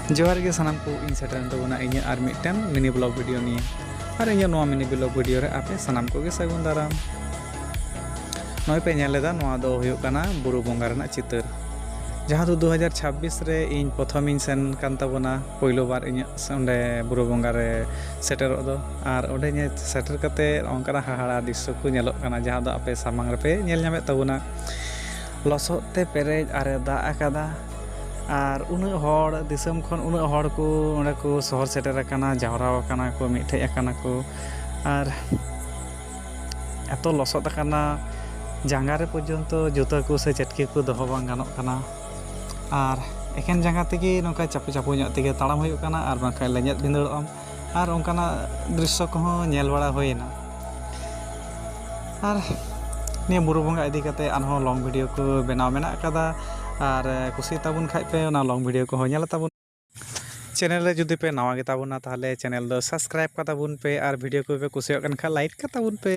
जोहार गे सानाम को इन सेटन तबना इन आर मिटन मिनी ब्लॉग वीडियो निये और इन नोआ मिनी ब्लॉग वीडियो रे आपे सानाम को गे सागुन दाराम नय पे नेलेदा नोआ दो हुयुग काना बुरु बोंगा रेना चितर जहाँ दो 2026 रे इन प्रथम इन सेन कान तबना पहिलो बार इन ओंडे बुरु बोंगा रे सेटरो दो और ओंडे ने सेटर कते ओंकाना हाहाड़ा दृश्य को नेलोग काना जहाँ दो आपे सामांग रे पे नेल ᱧᱟᱢᱮᱫ तबना लसोते पेरेज आरे दा आकादा और उन्हें हर दिसम खन उन्हें हर को ओंडे को शहर सेटर आकाना जावराव आकाना को मिठे आकाना को और एतो लसोद आकाना जांगा रे पर्यंत जुता को से चटकी को दोहो बांग गानोग काना और एकेन जांगा तेगे नोंका चापू चापू ᱧᱚᱜ तेगे ताड़ाम हुयुग काना और बांखाय लेंजेद भिंदड़ोम और ओंकाना दृश्य को नेल बाड़ा होयना और निया बुरु बोंगा इदी कते आनहो लॉन्ग वीडियो को बनाव मेना कादा और कुसी ताबुन खाइ पे ना लॉन्ग वीडियो को नेल ताबुन चैनल रे जुदी पे नवा गे ताबुना ताहले चैनल दो सब्सक्राइब का ताबुन पे और वीडियो को पे कुसियाग कन खा लाइक का ताबुन पे।